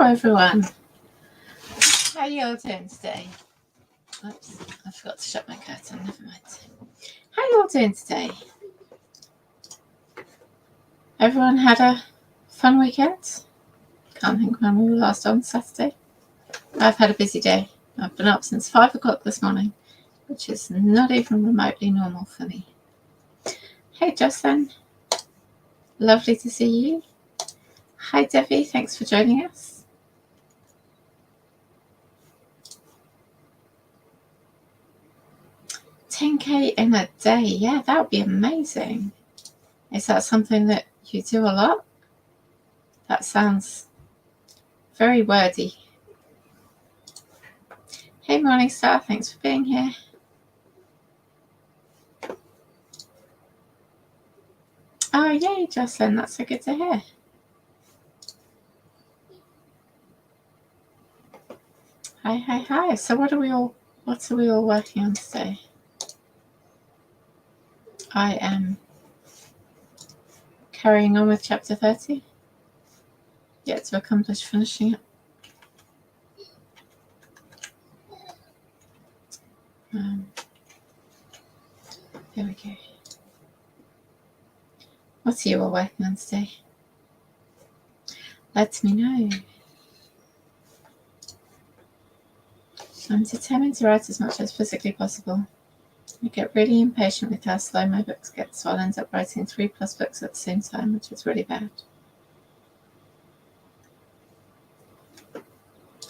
everyone. How are you all doing today? Oops, I forgot to shut my curtain. Never mind. How are you all doing today? Everyone had a fun weekend? Can't think when we were last on Saturday. I've had a busy day. I've been up since 5 o'clock this morning, which is not even remotely normal for me. Hey, Jocelyn. Lovely to see you. Hi, Debbie. Thanks for joining us. 10K in a day. Yeah, that would be amazing. Is that something that you do a lot? That sounds very wordy. Hey, Morningstar. Thanks for being here. Oh, yay, Jocelyn. That's so good to hear. Hi. So what are we all working on today? I am carrying on with chapter 30. Yet to accomplish finishing it. There we go. What are you all working on today? Let me know. I'm determined to write as much as physically possible. I get really impatient with how slow my books get, so I'll end up writing 3+ books at the same time, which is really bad.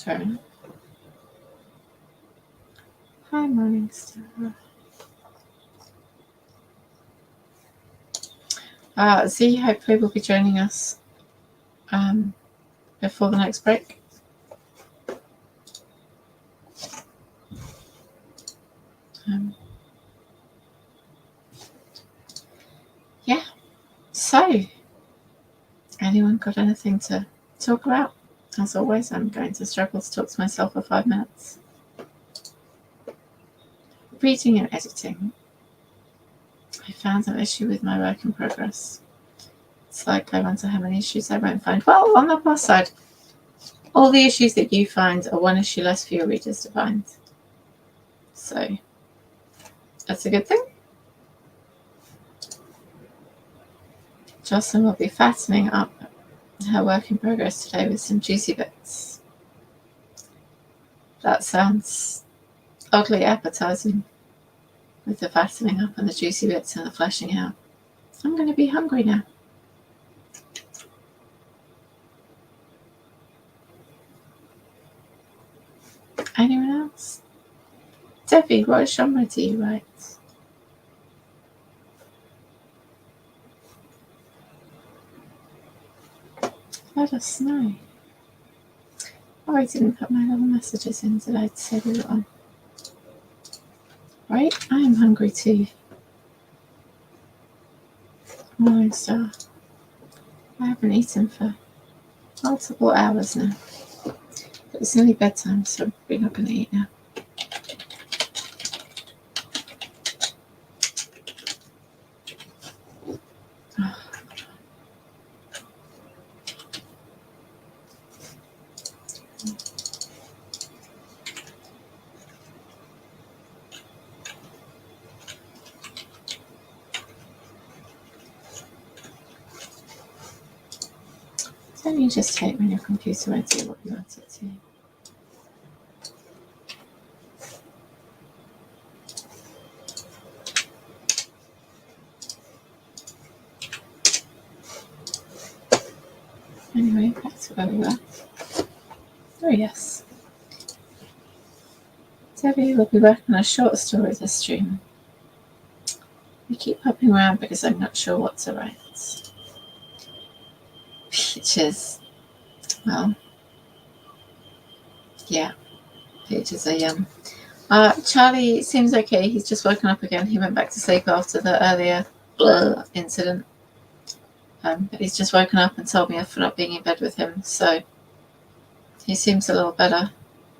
Fair enough. Hi, Morningstar. Z hopefully will be joining us before the next break. Yeah. So, anyone got anything to talk about? As always, I'm going to struggle to talk to myself for 5 minutes. Reading and editing. I found an issue with my work in progress. It's like I wonder how many issues I won't find. Well, on the plus side, all the issues that you find are one issue less for your readers to find. So, that's a good thing. Jocelyn will be fattening up her work in progress today with some juicy bits. That sounds oddly appetizing, with the fattening up and the juicy bits and the fleshing out. I'm going to be hungry now. Anyone else? Debbie, what genre do you write? Let us know. Oh, I didn't put my little messages in today to say we were on. Right, I am hungry too. Morningstar. I haven't eaten for multiple hours now. But it's nearly bedtime, so I'm probably not going to eat now. Don't you just hate when your computer won't do what you want it to? Anyway, back to where we were. Oh yes. Debbie will be working on a short story this stream. We keep hopping around because I'm not sure what to write. Peaches. Well, yeah. Peaches are yum. Charlie seems okay. He's just woken up again. He went back to sleep after the earlier incident. But he's just woken up and told me off for not being in bed with him. So he seems a little better.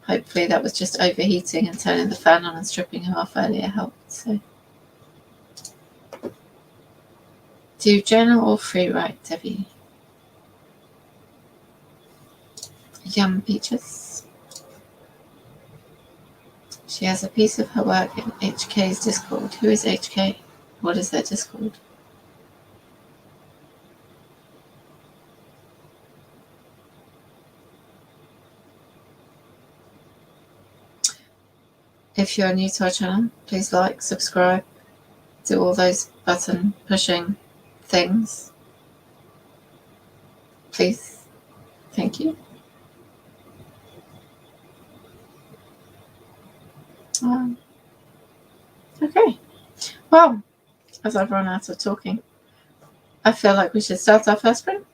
Hopefully that was just overheating, and turning the fan on and stripping him off earlier helped. So, do you journal or free write, Debbie? Yum Peaches. She has a piece of her work in HK's Discord. Who is HK? What is their Discord? If you're new to our channel, please like, subscribe, do all those button pushing things. Please. Thank you. Okay. Well, as I've run out of talking, I feel like we should start our first sprint.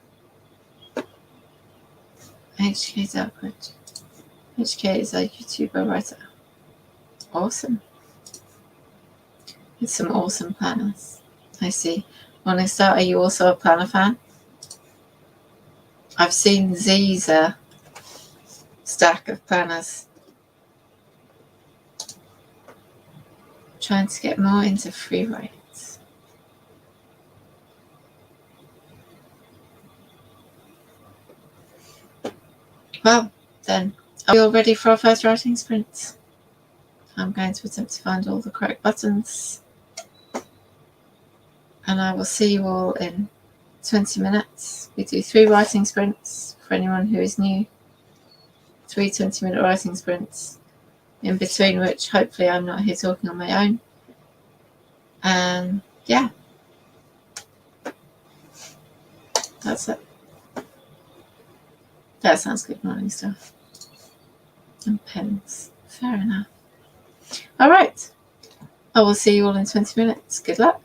HK's output. HK is a YouTuber writer. Awesome. With some awesome planners. I see. Morningstar, are you also a planner fan? I've seen Z's stack of planners. Trying to get more into free writes. Well, then, are we all ready for our first writing sprint? I'm going to attempt to find all the correct buttons. And I will see you all in 20 minutes. We do 3 writing sprints for anyone who is new. 3 20-minute writing sprints, in between which hopefully I'm not here talking on my own. And yeah, that's it. That sounds good. Morning stuff. And pens. Fair enough. All right. I will see you all in 20 minutes. Good luck.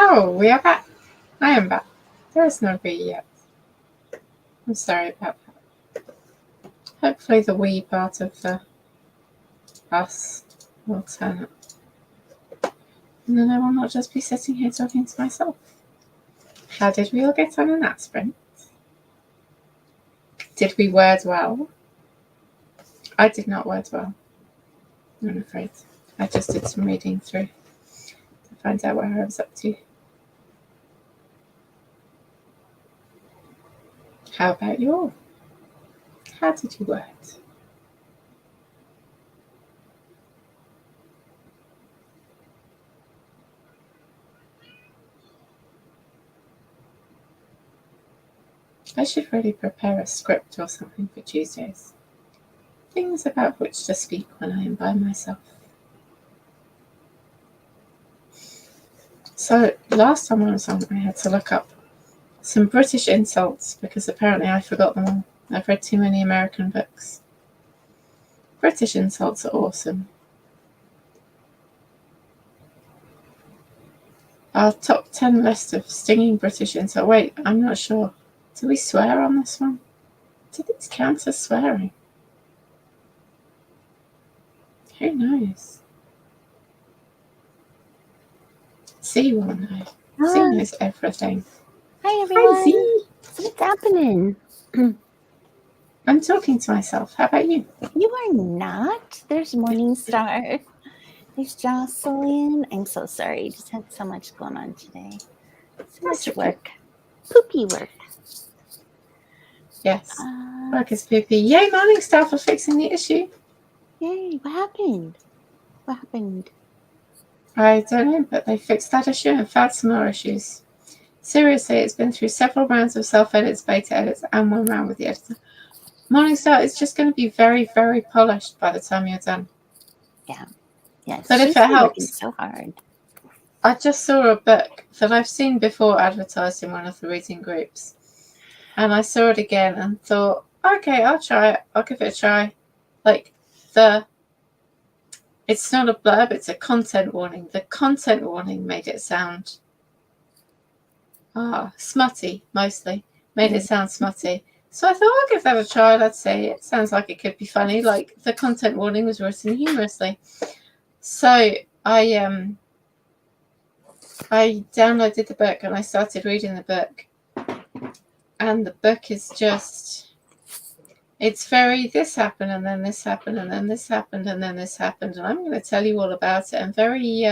Oh, we are back. I am back. There is no we yet. I'm sorry about that. Hopefully the we part of the us will turn up. And then I will not just be sitting here talking to myself. How did we all get on in that sprint? Did we word well? I did not word well, I'm afraid. I just did some reading through to find out where I was up to. How about you all? How did you word? I should really prepare a script or something for Tuesdays. Things about which to speak when I am by myself. So last time I was on, I had to look up some British insults because apparently I forgot them all. I've read too many American books. British insults are awesome. Our top 10 list of stinging British insults. Wait, I'm not sure. Do we swear on this one? Do these count as swearing? Who knows? Z will know. Z knows everything. Hi, everyone. Hi, Z. What's happening? I'm talking to myself. How about you? You are not. There's Morningstar. There's Jocelyn. I'm so sorry. Just had so much going on today. So much work. Poopy work. Yes. Work is poopy. Yay, Morningstar for fixing the issue. Yay. What happened? What happened? I don't know, but they fixed that issue and found some more issues. Seriously, it's been through several rounds of self-edits, beta edits, and one round with the editor. Morningstar is just going to be very, very polished by the time you're done. Yeah. Yes. But if it helps, so hard. I just saw a book that I've seen before advertised in one of the reading groups. And I saw it again and thought, okay, I'll try it. I'll give it a try. It's not a blurb, it's a content warning. The content warning made it sound smutty, mostly. Made it sound smutty. So I thought I'll give that a try. Let's see. It sounds like it could be funny. Like the content warning was written humorously. So I downloaded the book and I started reading the book. And the book is just, it's very, this happened and then this happened and then this happened and then this happened. And I'm going to tell you all about it. And very,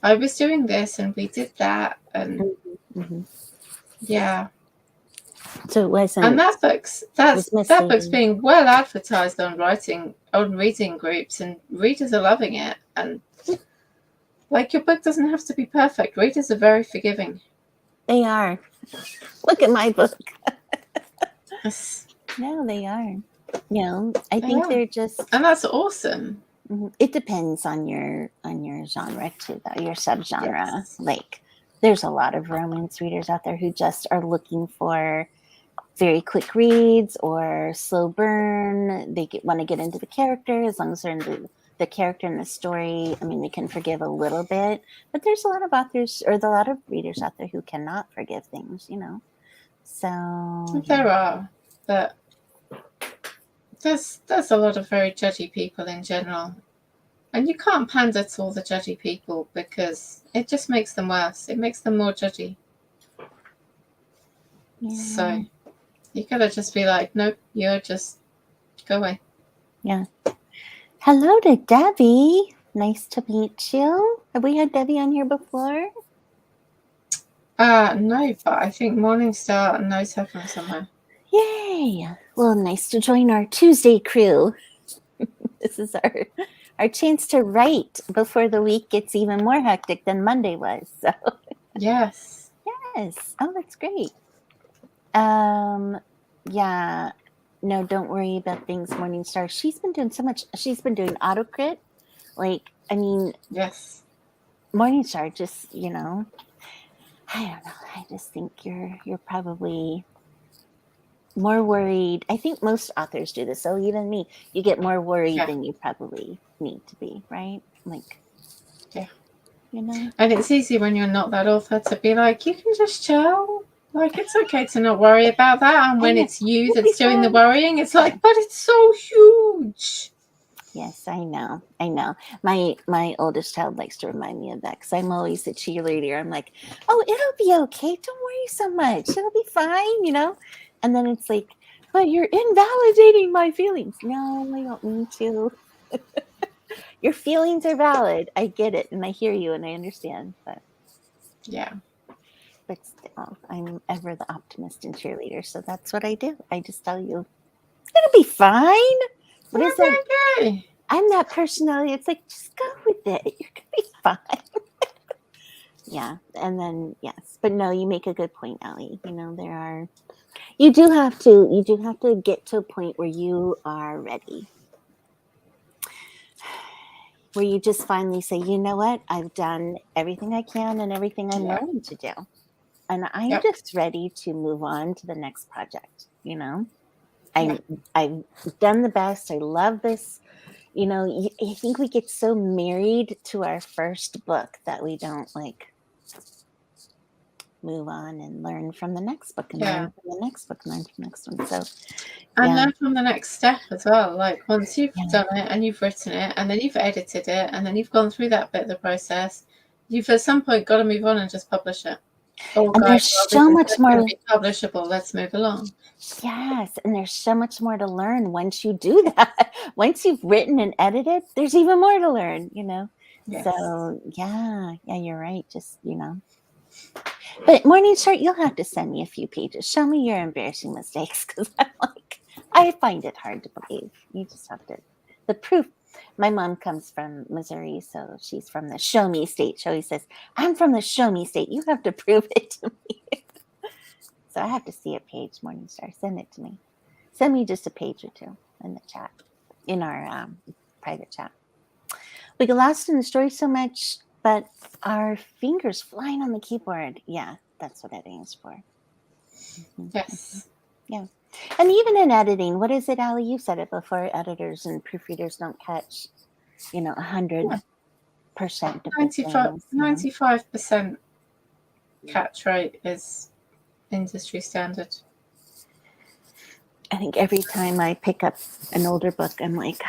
I was doing this and we did that. And yeah. So it wasn't. And that book's being well advertised on reading groups, and readers are loving it. And like, your book doesn't have to be perfect. Readers are very forgiving. They are. Look at my book. Yes. No, they are. I think they're just. And that's awesome. It depends on your genre too, though, your subgenre. Yes. Like, there's a lot of romance readers out there who just are looking for very quick reads or slow burn. They want to get into the character. As long as they're into the character and the story, I mean, they can forgive a little bit. But there's a lot of authors, or a lot of readers out there who cannot forgive things, So there are, but there's a lot of very judgy people in general. And you can't pander to all the judgy people because it just makes them worse. It makes them more judgy. Yeah. So you gotta just be like, nope, you're just go away. Yeah. Hello to Debbie. Nice to meet you. Have we had Debbie on here before? No, but I think Morningstar knows her from somewhere. Yay! Well, nice to join our Tuesday crew. This is our chance to write before the week gets even more hectic than Monday was. So yes. Yes. Oh, that's great. Yeah. No, don't worry about things, Morningstar. She's been doing so much. She's been doing AutoCrit. Like, I mean, yes. Morningstar just, I don't know. I just think you're probably more worried. I think most authors do this. So even me, you get more worried than you probably need to be, right? Like, Yeah. You know? And it's easy when you're not that author to be like, you can just chill. Like, it's okay to not worry about that. And when it's you that's doing the worrying, it's like, but it's so huge. Yes, I know. I know. My oldest child likes to remind me of that because I'm always the cheerleader. I'm like, oh, it'll be okay. Don't worry so much. It'll be fine, you know? And then it's like, but you're invalidating my feelings. No, I don't mean to. Your feelings are valid. I get it. And I hear you and I understand. Yeah. But still, I'm ever the optimist and cheerleader. So that's what I do. I just tell you, it'll be fine. What is that? Okay. I'm that personality. It's like, just go with it. You're going to be fine. Yeah. And then, yes. But no, you make a good point, Allie. You know, you do have to get to a point where you are ready. Where you just finally say, you know what? I've done everything I can and everything I'm willing to do. And I'm just ready to move on to the next project. You know, I've done the best. I love this. You know, I think we get so married to our first book that we don't like move on and learn from the next book and learn from the next book and learn from the next one. So, and learn from the next step as well. Like, once you've done it and you've written it and then you've edited it and then you've gone through that bit of the process, you've at some point got to move on and just publish it. Oh, and there's so much more to be publishable. Let's move along. Yes, and there's so much more to learn once you do that. Once you've written and edited, there's even more to learn, you know. Yes. So yeah, you're right. Just, you know. But Morningstar, you'll have to send me a few pages. Show me your embarrassing mistakes because I'm like, I find it hard to believe. You just have to. The proof. My mom comes from Missouri, so she's from the show me state. She always says, I'm from the show me state. You have to prove it to me. So I have to see a page, Morningstar. Send it to me. Send me just a page or two in the chat, in our private chat. We get lost in the story so much, but our fingers flying on the keyboard. Yeah, that's what editing is for. Yes. Yeah. And even in editing, what is it, Allie? You said it before, editors and proofreaders don't catch, 100% of 95% catch rate is industry standard. I think every time I pick up an older book, I'm like,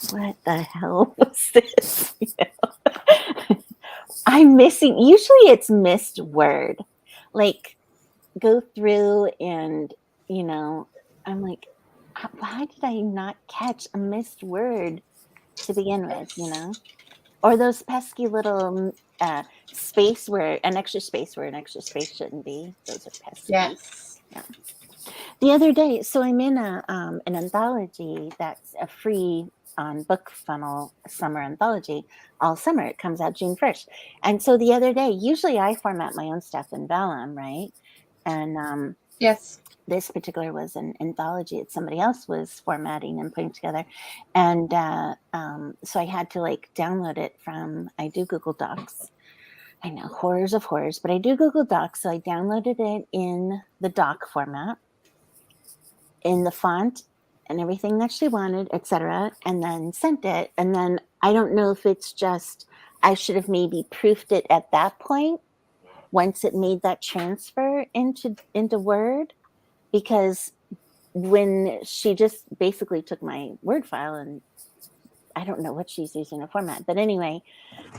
what the hell was this? I'm missing, usually it's missed word. Like, go through and, I'm like, why did I not catch a missed word to begin with, Or those pesky little space where an extra space shouldn't be. Those are pesky. Yes. Yeah. The other day, so I'm in an anthology that's a free book funnel summer anthology all summer. It comes out June 1st. And so the other day, usually I format my own stuff in Vellum, right? And yes, this particular was an anthology that somebody else was formatting and putting together. And so I had to download it from, I do Google Docs. I know, horrors of horrors, but I do Google Docs. So I downloaded it in the doc format, in the font and everything that she wanted, etc., and then sent it. And then I don't know if it's just, I should have maybe proofed it at that point once it made that transfer into Word, because when she just basically took my Word file, and I don't know what she's using to format, but anyway,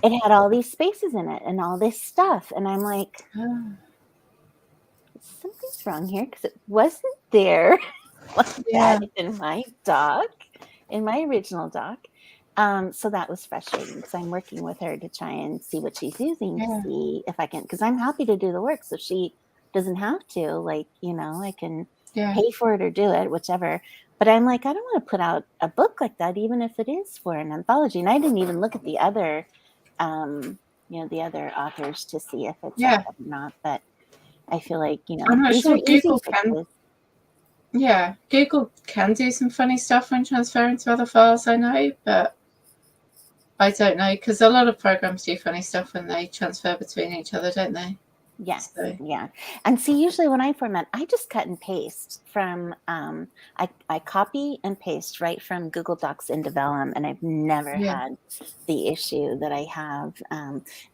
it had all these spaces in it and all this stuff. And I'm like, something's wrong here because it wasn't there that in my doc, in my original doc. So that was frustrating because I'm working with her to try and see what she's using to see if I can, because I'm happy to do the work so she doesn't have to, I can pay for it or do it, whichever. But I'm like, I don't want to put out a book like that, even if it is for an anthology. And I didn't even look at the other, the other authors to see if it's out or not. But I feel like, I'm not sure Google can. Yeah, Google can do some funny stuff when transferring to other files, I know, but I don't know, because a lot of programs do funny stuff when they transfer between each other, don't they? Yes, So yeah. And see, usually when I format, I just cut and paste from, I copy and paste right from Google Docs into Vellum, and I've never yeah. had the issue that I have.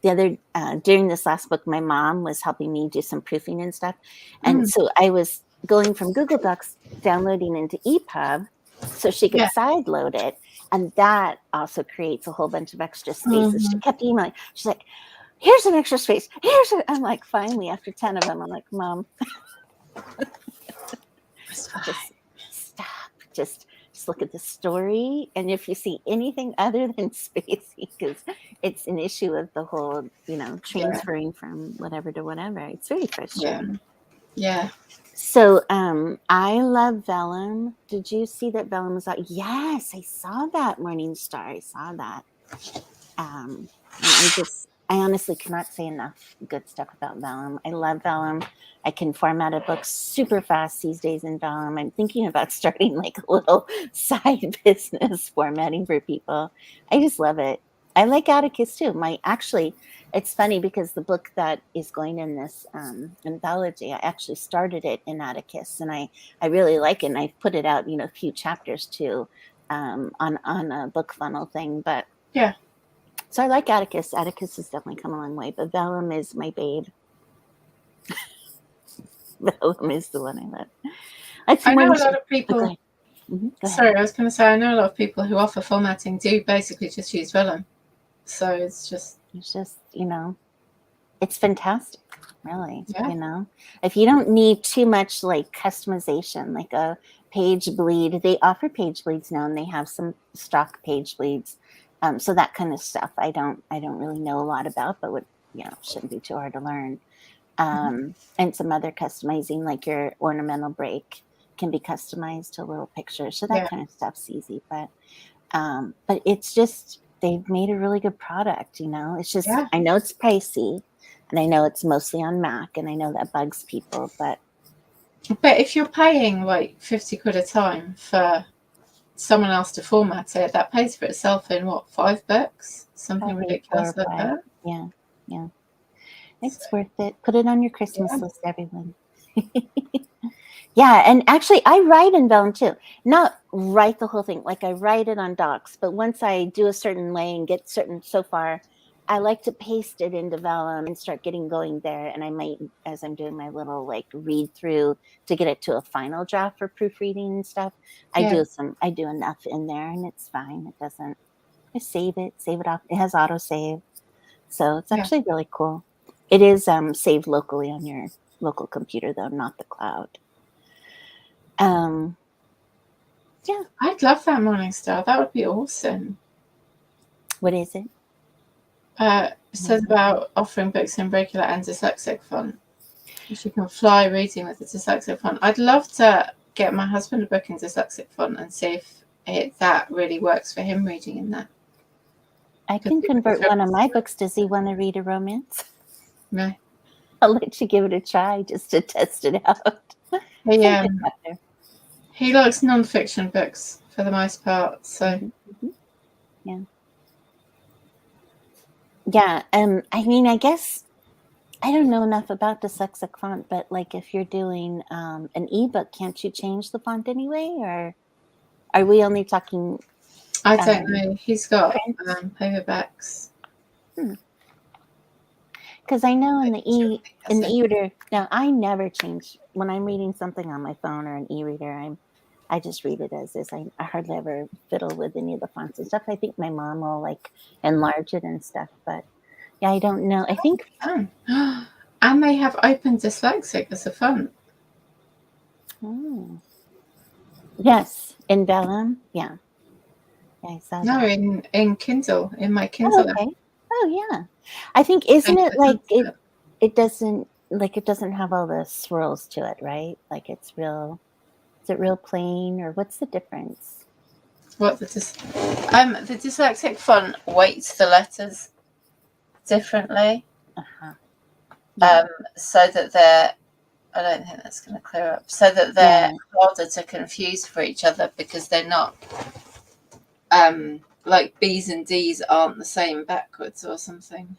The other, during this last book, my mom was helping me do some proofing and stuff. And Mm, so I was going from Google Docs, downloading into EPUB so she could yeah. side load it. And that also creates a whole bunch of extra spaces. She Mhm. kept emailing. She's like, here's an extra space. I'm like, finally, after 10 of them, I'm like, Mom, It's fine. just stop. Just look at the story. And if you see anything other than spacey, because it's an issue of the whole, Yeah. transferring from whatever to whatever. It's very Yeah. frustrating. Yeah. So I love Vellum. Did you see that Vellum was out? Yes, I saw that, Morningstar. I saw that. And I honestly cannot say enough good stuff about Vellum. I love Vellum. I can format a book super fast these days in Vellum. I'm thinking about starting like a little side business formatting for people. I just love it. I like Atticus too. It's funny because the book that is going in this anthology, I actually started it in Atticus, and I really like it. And I've put it out, a few chapters too, on a book funnel thing, but. Yeah. So I like Atticus. Atticus has definitely come a long way, but Vellum is my babe. Vellum is the one I love. Let's see, I know a Morningstar. lot of Oh, people. go ahead. Go ahead. Sorry, I was going to say I know a lot of people who offer formatting do basically just use Vellum. So it's just It's just, it's fantastic, really. yeah. If you don't need too much like customization, like a page bleed, they offer page bleeds now, and they have some stock page bleeds. So that kind of stuff, I don't really know a lot about, but shouldn't be too hard to learn. And some other customizing, like your ornamental break can be customized to little pictures. So that Yeah. kind of stuff's easy, but it's just, they've made a really good product. It's just, Yeah. I know it's pricey, and I know it's mostly on Mac, and I know that bugs people, but But if you're paying like 50 quid a time for someone else to format it, that pays for itself in what, $5? I Something think 4 ridiculous or like 5. that. Yeah, yeah. So, It's worth it. Put it on your Christmas yeah. list, everyone. Yeah, and actually, I write in Vellum too. Not write the whole thing, like I write it on Docs, but once I do a certain way and get certain so far, I like to paste it into Vellum and start getting going there. And I might, as I'm doing my little like read through to get it to a final draft for proofreading and stuff, I Yeah. do enough in there, and it's fine. It doesn't. I save it off. It has auto save, so it's Yeah. actually really cool. It is saved locally on your local computer though, not the cloud. Yeah. I'd love that Morningstar. That would be awesome. What is it? It says about offering books in regular and dyslexic font, which you can fly reading with the dyslexic font. I'd love to get my husband a book in dyslexic font and see if that really works for him reading in that. I can convert one of my books. Does he want to read a romance? No. I'll let you give it a try just to test it out. He likes non-fiction books for the most part. So yeah. Yeah. I mean, I guess I don't know enough about dyslexic font, but like if you're doing an ebook, can't you change the font anyway? Or are we only talking? I don't know. He's got print? paperbacks. Because I know in the e-reader, now I never change when I'm reading something on my phone or an e-reader. I just read it as is. I hardly ever fiddle with any of the fonts and stuff. I think my mom will like enlarge it and stuff, but yeah, I don't know. I think and they have Open Dyslexic as a font. Yes, in Vellum, yeah. I saw No, that. in Kindle, in my Kindle. Okay. Oh yeah. I think isn't it like it doesn't have all the swirls to it, right? Like is it real plain, or what's the difference? What the dyslexic font weights the letters differently, so that they're. I don't think that's going to clear up. So that they're harder to confuse for each other because they're not. Like B's and D's aren't the same backwards or something.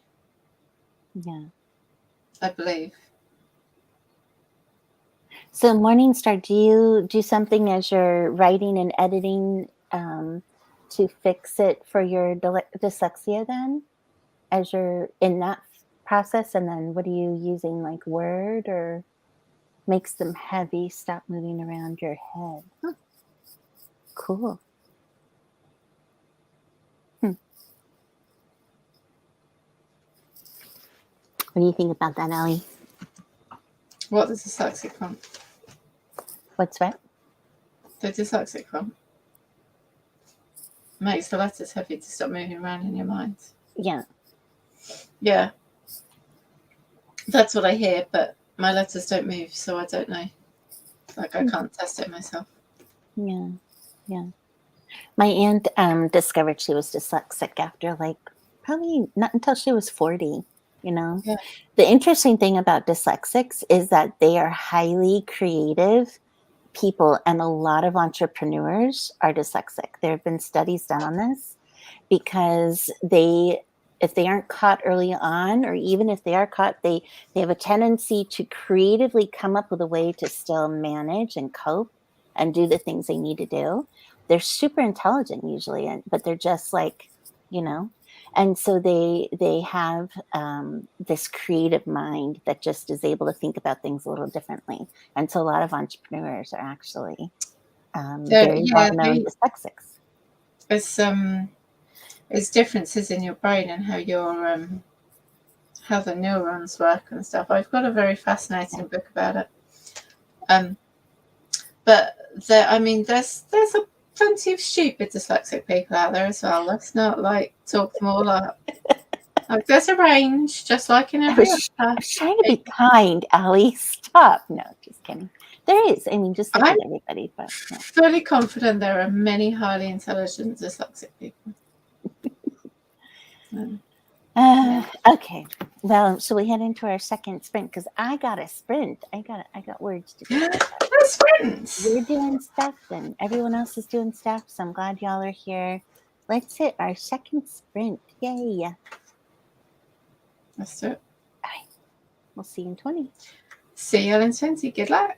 Yeah. I believe. So Morningstar, do you do something as you're writing and editing to fix it for your dyslexia then? As you're in that process, and then what are you using, like Word, or makes them heavy, stop moving around your head? Huh. Cool. What do you think about that, Allie? What the dyslexic font? What's what? The dyslexic font makes the letters heavy to stop moving around in your mind. Yeah. Yeah. That's what I hear, but my letters don't move, so I don't know. Like, I can't test it myself. Yeah. Yeah. My aunt discovered she was dyslexic after, like, probably not until she was 40, you know? Yeah. The interesting thing about dyslexics is that they are highly creative people, and a lot of entrepreneurs are dyslexic. There have been studies done on this because if they aren't caught early on, or even if they are caught, they have a tendency to creatively come up with a way to still manage and cope and do the things they need to do. They're super intelligent usually, but they're just like, you know, and so they have this creative mind that just is able to think about things a little differently. And so a lot of entrepreneurs are actually very well-known dyslexics. It's differences in your brain and how your how the neurons work and stuff. I've got a very fascinating book about it. But there's plenty of stupid dyslexic people out there as well. Let's not like talk them all up. Like, there's a range, just like in every other. I was trying to be kind, Allie. Stop. No, just kidding. There is. I mean, just like with everybody. But I'm fully confident there are many highly intelligent dyslexic people. Okay. Well, shall we head into our second sprint? Because I got a sprint. I got words to do. Sprints. We're doing stuff, and everyone else is doing stuff. So I'm glad y'all are here. Let's hit our second sprint. Yay! Let's do it. All right. We'll see you in 20. See you in 20. Good luck.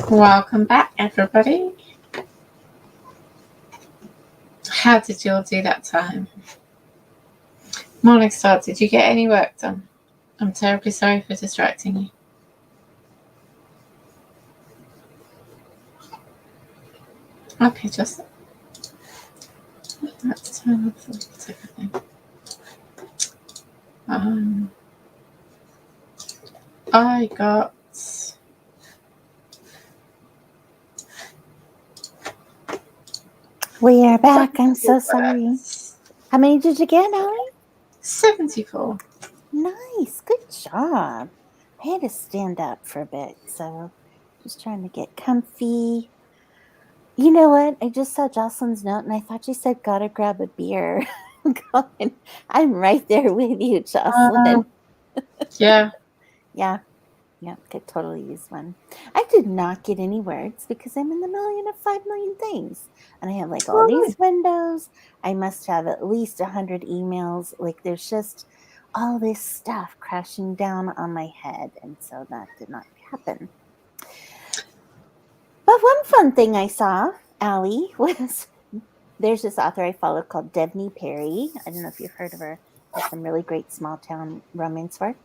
Welcome back, everybody. How did you all do that time? Morningstar, did you get any work done? I'm terribly sorry for distracting you. Okay, just let's turn off the ticker thing. I got We are back. I'm so sorry. How many did you get, Allie? 74. Nice. Good job. I had to stand up for a bit, so just trying to get comfy. You know what? I just saw Jocelyn's note, and I thought she said, "Gotta grab a beer." I'm right there with you, Jocelyn. Yeah. Yeah, could totally use one. I did not get any words because I'm in the middle of 5 million things. And I have like all these windows. I must have at least 100 emails. Like there's just all this stuff crashing down on my head. And so that did not happen. But one fun thing I saw, Allie, was there's this author I follow called Devney Perry. I don't know if you've heard of her. Has some really great small town romance work.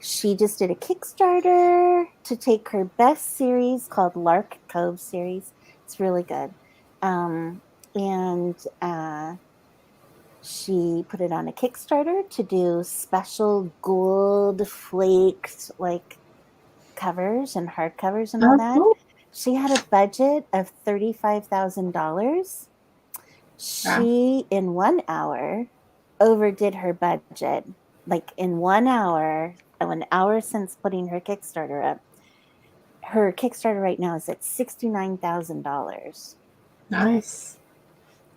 She just did a Kickstarter to take her best series called Lark Cove series. It's really good. And she put it on a Kickstarter to do special gold flaked like covers and hardcovers and all that. Cool. She had a budget of $35,000. She, in 1 hour, overdid her budget. Like in 1 hour, an hour since putting her Kickstarter up, her Kickstarter right now is at $69,000. Nice.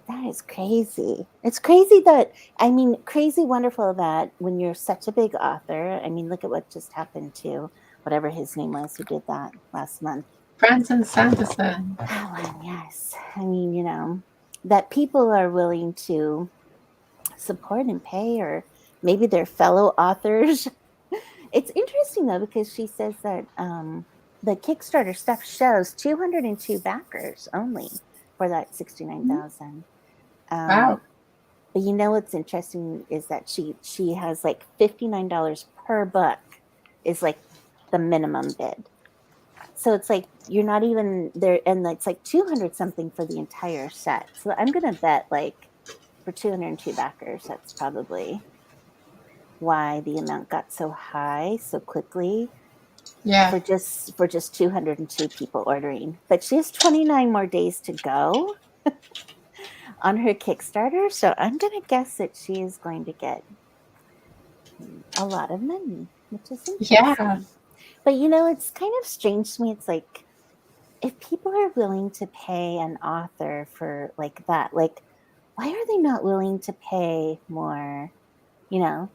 That is crazy. It's crazy that, I mean, crazy wonderful that when you're such a big author, I mean, look at what just happened to whatever his name was who did that last month. Brandon Sanderson. Oh, yes. I mean, you know, that people are willing to support and pay, or maybe they're fellow authors. It's interesting though, because she says that the Kickstarter stuff shows 202 backers only for that 69,000. Wow. But you know what's interesting is that she has like $59 per book is like the minimum bid. So it's like you're not even there, and it's like 200 something for the entire set. So I'm gonna bet like for 202 backers, that's probably why the amount got so high so quickly. Yeah. For just 202 people ordering. But she has 29 more days to go on her Kickstarter. So I'm gonna guess that she is going to get a lot of money, which is interesting. Yeah. But you know, it's kind of strange to me. It's like if people are willing to pay an author for like that, like why are they not willing to pay more, you know,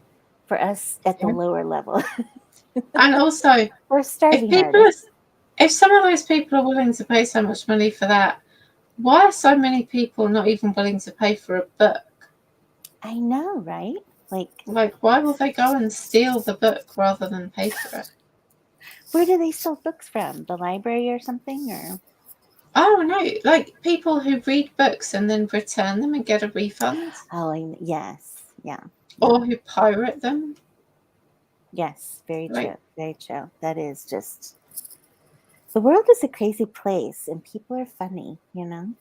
for us at the lower level? And also, we're starving artists. If some of those people are willing to pay so much money for that, why are so many people not even willing to pay for a book? I know, right? Like why will they go and steal the book rather than pay for it? Where do they steal books from? The library or something? Or oh no, like people who read books and then return them and get a refund. Oh, yes, yeah. Or who pirate them. Yes, very true. Very true. That is just the world is a crazy place, and people are funny, you know.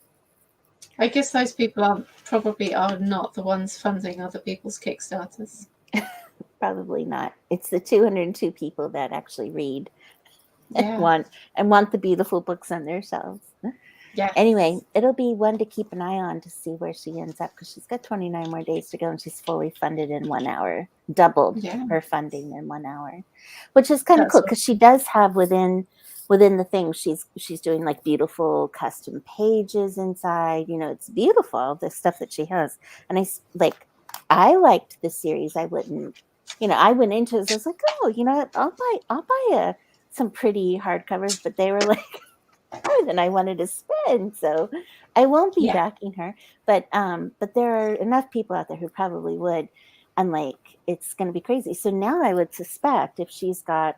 I guess those people probably are not the ones funding other people's Kickstarters. Probably not. It's the 202 people that actually read and want the beautiful books on themselves. Yeah. Anyway, it'll be one to keep an eye on to see where she ends up, because she's got 29 more days to go and she's fully funded in 1 hour, doubled her funding in 1 hour, which is kind of cool because she does have within the thing, she's doing like beautiful custom pages inside. You know, it's beautiful, the stuff that she has. And I liked the series. I wouldn't, you know, I went into it, I was like, oh, you know what, I'll buy some pretty hardcovers, but they were like more than I wanted to spend, so I won't be backing her. But there are enough people out there who probably would, and like it's going to be crazy. So now I would suspect if she's got,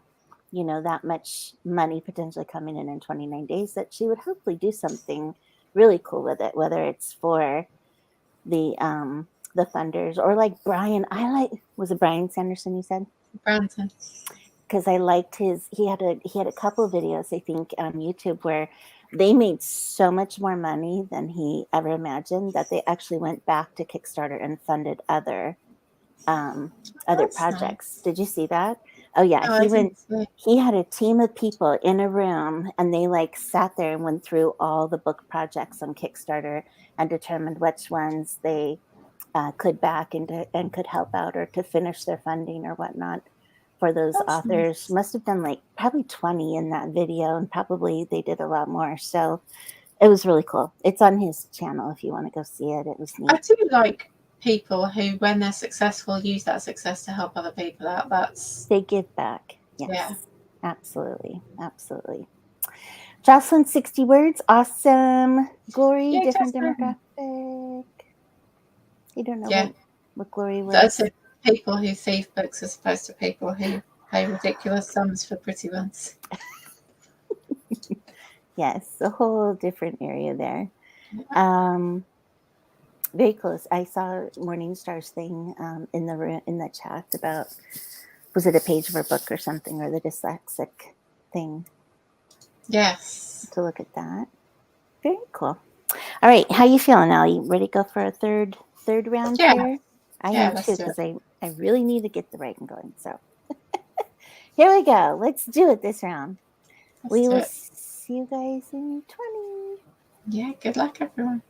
that much money potentially coming in 29 days, that she would hopefully do something really cool with it, whether it's for the funders or like Brian. Was it Brian Sanderson you said? Brandon. Because I liked he had a couple of videos, I think, on YouTube where they made so much more money than he ever imagined that they actually went back to Kickstarter and funded other That's projects. nice. Did you see that? Oh yeah, No, I didn't see. he had a team of people in a room, and they like sat there and went through all the book projects on Kickstarter and determined which ones they could back and could help out or to finish their funding or whatnot for those That's authors. nice. Must have done like probably 20 in that video, and probably they did a lot more. So it was really cool. It's on his channel if you want to go see it. It was I neat. do like people who, when they're successful, use that success to help other people out. They give back. Yes, yeah. Absolutely. Jocelyn, 60 words. Awesome. Glory, Yeah, different Jocelyn. demographic. You don't know what Glory was. That's it. People who thieve books as opposed to people who pay ridiculous sums for pretty ones. Yes, a whole different area there. Very close. I saw Morningstar's thing in the chat about, was it a page of her book or something, or the dyslexic thing? Yes. To look at that. Very cool. All right, how you feeling now? You ready to go for a third round here? I am too, because I really need to get the writing going. So here we go. Let's do it this round. We will see you guys in 20. Yeah, good luck, everyone.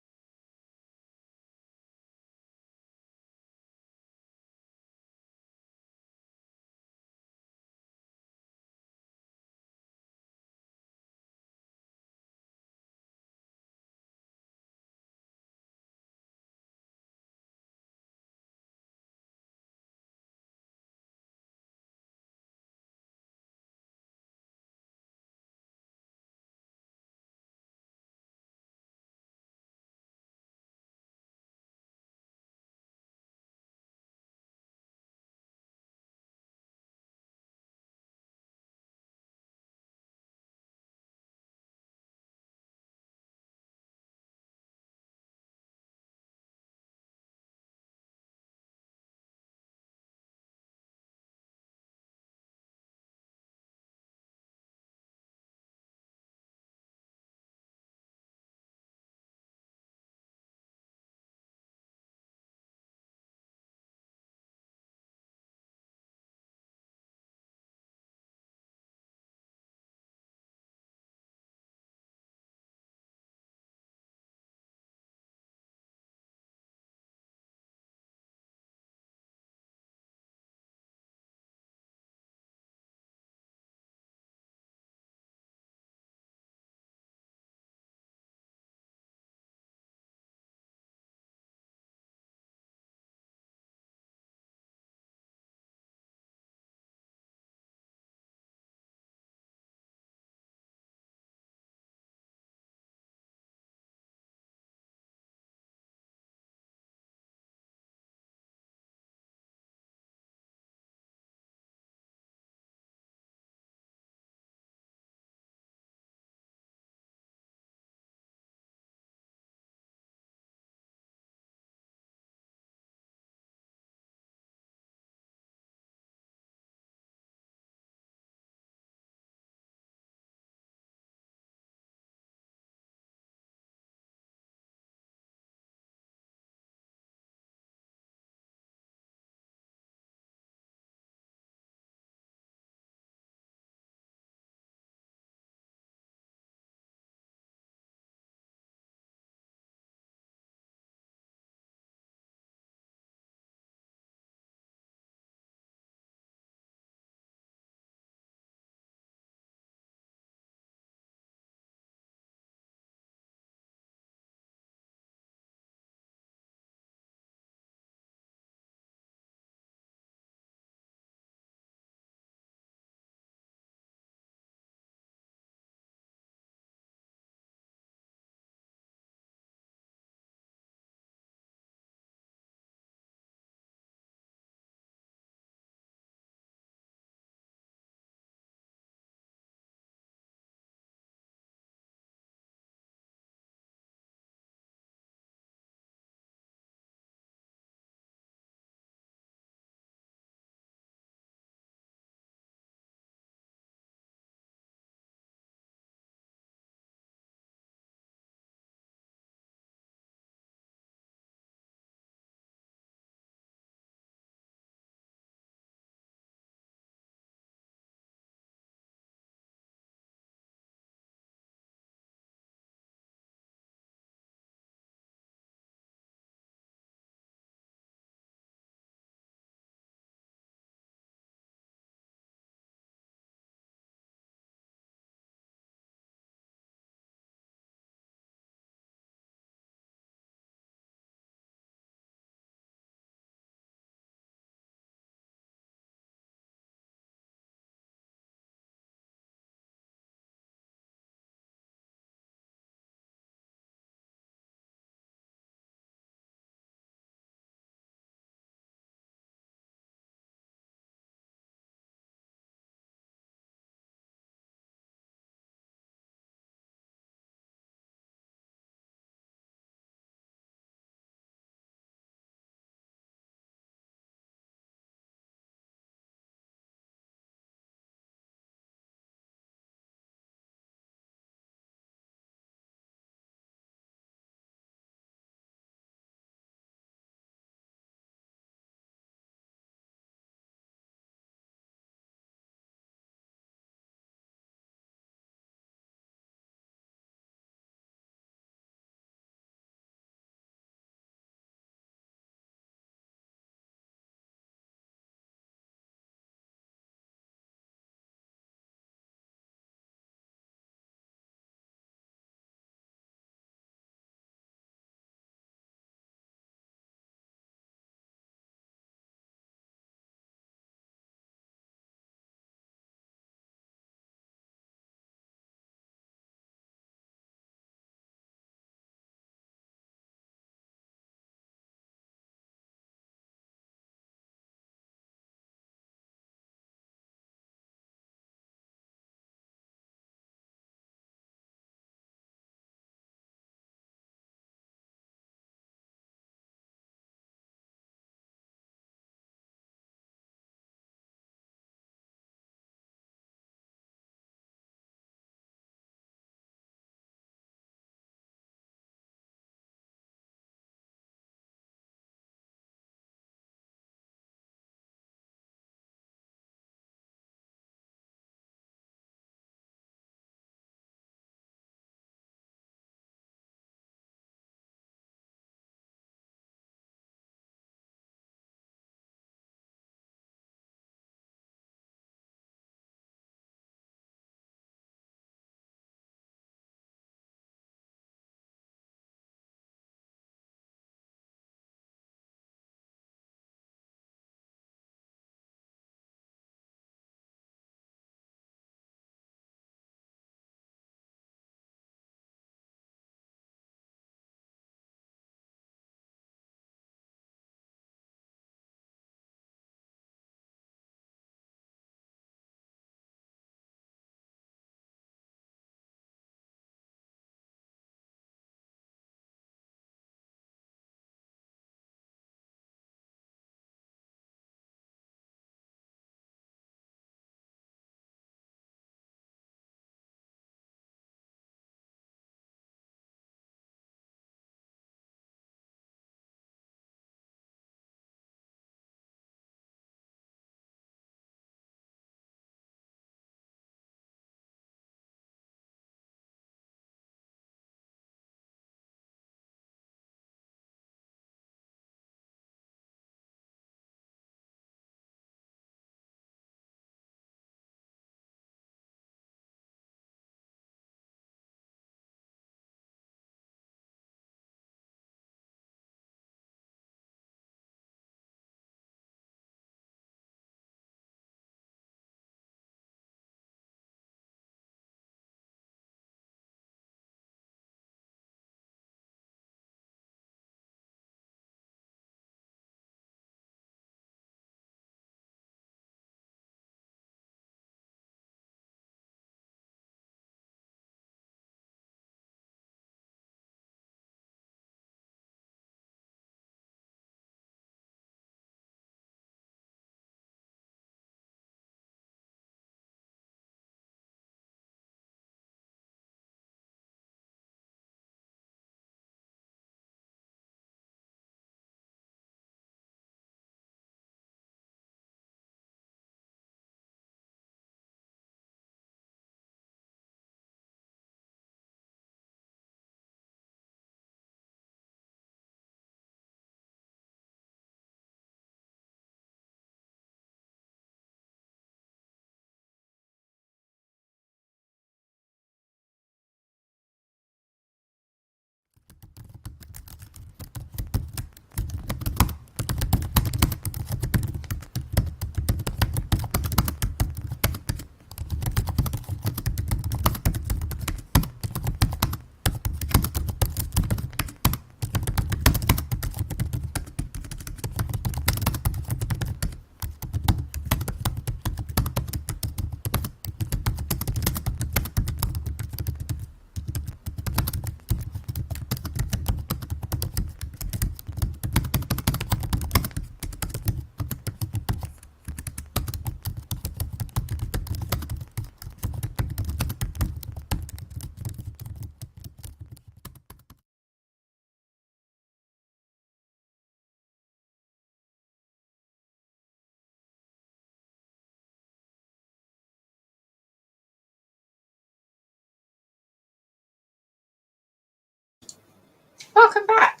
Welcome back.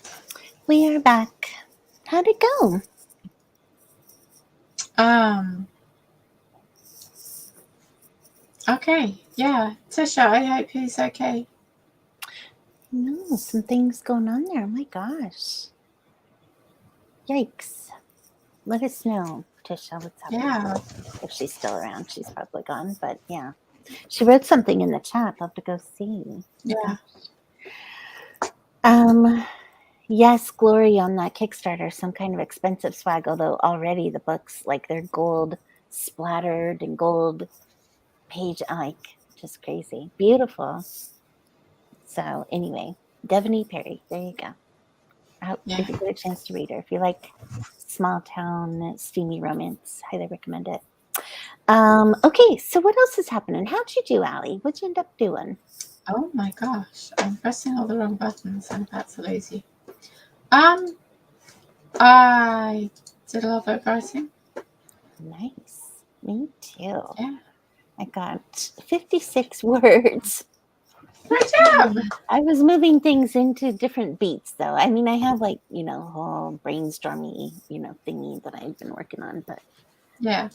We are back. How'd it go? Okay. Yeah. Tisha, I hope he's okay. No, some things going on there. Oh my gosh. Yikes. Let us know, Tisha, what's happening. Yeah. If she's still around, she's probably gone. But yeah. She wrote something in the chat. I'll have to go see. Yeah. Yes, Glory on that Kickstarter, some kind of expensive swag, although already the books, like they're gold splattered and gold page, like just crazy. Beautiful. So anyway, Devaney Perry, there you go. I hope Yeah. if you get a chance to read her. If you like small town, steamy romance, highly recommend it. Okay, so what else is happening? How'd you do, Allie? What'd you end up doing? Oh my gosh. I'm pressing all the wrong buttons. I'm about to lose you. I did a lot of writing. Nice. Me too. Yeah. I got 56 words. Great job. I was moving things into different beats, though. I mean, I have like, a whole brainstormy, thingy that I've been working on. But Yeah.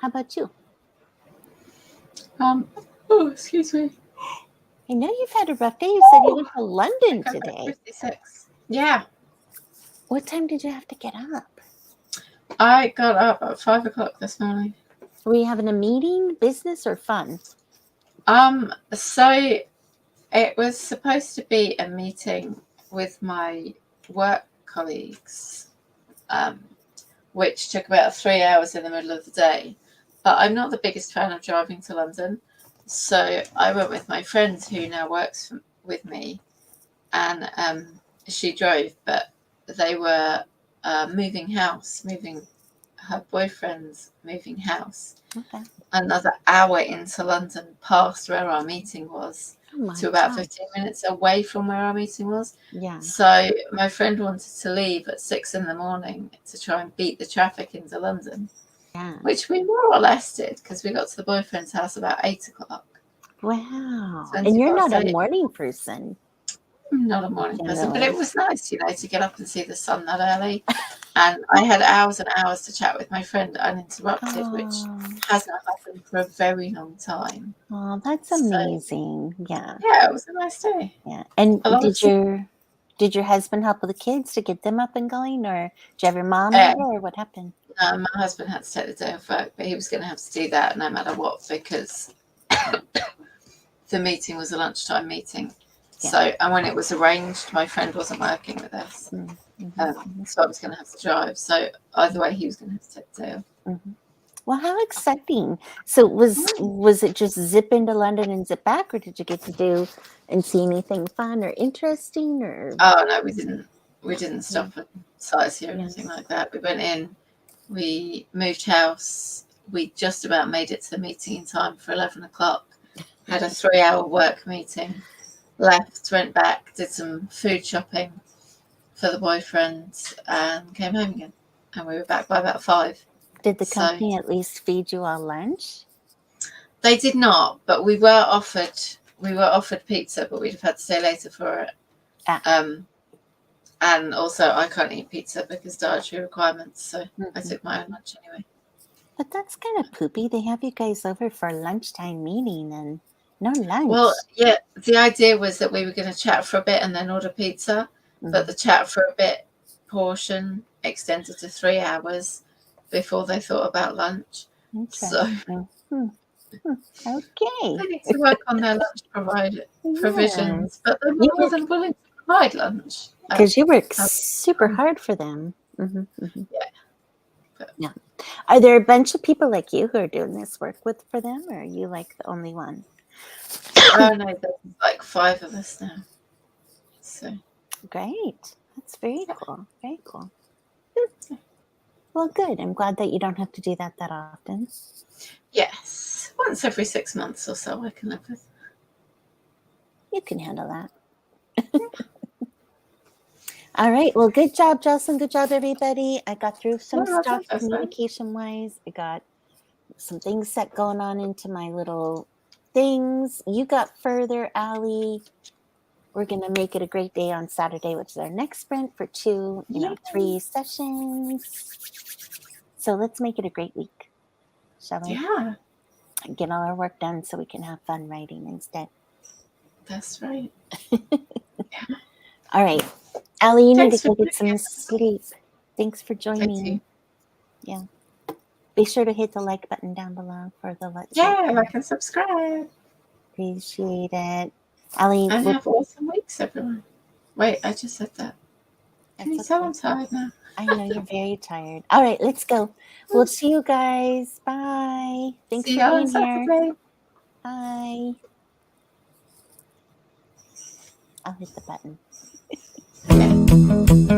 How about you? Oh, excuse me. I know you've had a rough day. You said you went to London today. 56. Yeah. What time did you have to get up? I got up at 5 o'clock this morning. Were you having a meeting, business, or fun? So it was supposed to be a meeting with my work colleagues, which took about 3 hours in the middle of the day. But I'm not the biggest fan of driving to London. So I went with my friend who now works with me, and she drove, but they were moving her boyfriend's moving house. Okay. Another hour into London past where our meeting was, to about 15 minutes away from where our meeting was. Yeah. So my friend wanted to leave at 6 in the morning to try and beat the traffic into London. Yeah. Which we more or less did, because we got to the boyfriend's house about 8 o'clock. Wow. And you're not a morning person. I'm not a morning person, but it was nice, to get up and see the sun that early. And I had hours and hours to chat with my friend uninterrupted, which has not happened for a very long time. Oh, that's amazing. Yeah. Yeah, it was a nice day. Yeah. And did your husband help with the kids to get them up and going, or did you have your mom over, or what happened? No, my husband had to take the day off work, but he was going to have to do that no matter what, because the meeting was a lunchtime meeting. Yeah. So, and when it was arranged, my friend wasn't working with us. Mm-hmm. So I was going to have to drive. So either way, he was going to have to take the day off. Mm-hmm. Well, how exciting. So was it just zip into London and zip back, or did you get to do and see anything fun or interesting? Or Oh, no, we didn't stop at sightsee or anything like that. We went in, we moved house. We just about made it to the meeting in time for 11 o'clock. Had a 3-hour work meeting. Left, went back, did some food shopping for the boyfriend, and came home again. And we were back by about 5. Did the company at least feed you all lunch? They did not, but we were offered pizza, but we'd have had to stay later for it. And also I can't eat pizza because dietary requirements, so I took my own lunch anyway. But that's kind of poopy. They have you guys over for a lunchtime meeting and no lunch. Well, yeah, the idea was that we were going to chat for a bit and then order pizza, but the chat for a bit portion extended to 3 hours before they thought about lunch. So okay, they need to work on their lunch provisions, but they're more than willing to provide lunch because you work super hard for them. Yeah. Are there a bunch of people like you who are doing this work for them, or are you like the only one? Oh no, there's like 5 of us now. So great. That's very cool. Very cool. Well, good. I'm glad that you don't have to do that often. Yes. Once every 6 months or so I can live with. You can handle that. All right. Well, good job, Jocelyn. Good job, everybody. I got through some stuff communication-wise. I got some things set going on into my little things. You got further, Allie. We're going to make it a great day on Saturday, which is our next sprint for 2, 3 sessions. So let's make it a great week, shall we? Yeah, Get all our work done so we can have fun writing instead. that's right. All right. Allie, you need Thanks to go for get some sleep. Thanks for Thank joining. you. Yeah. Be sure to hit the like button down below for the Let's Yeah, Write. like and subscribe. Appreciate it. Allie, And have awesome weeks, everyone. Wait, I just said that. Can you tell I'm tired now? I know you're very tired. All right, let's go. We'll see you guys. Bye. Thanks See for you on being here. Saturday. Bye. I'll hit the button. Okay.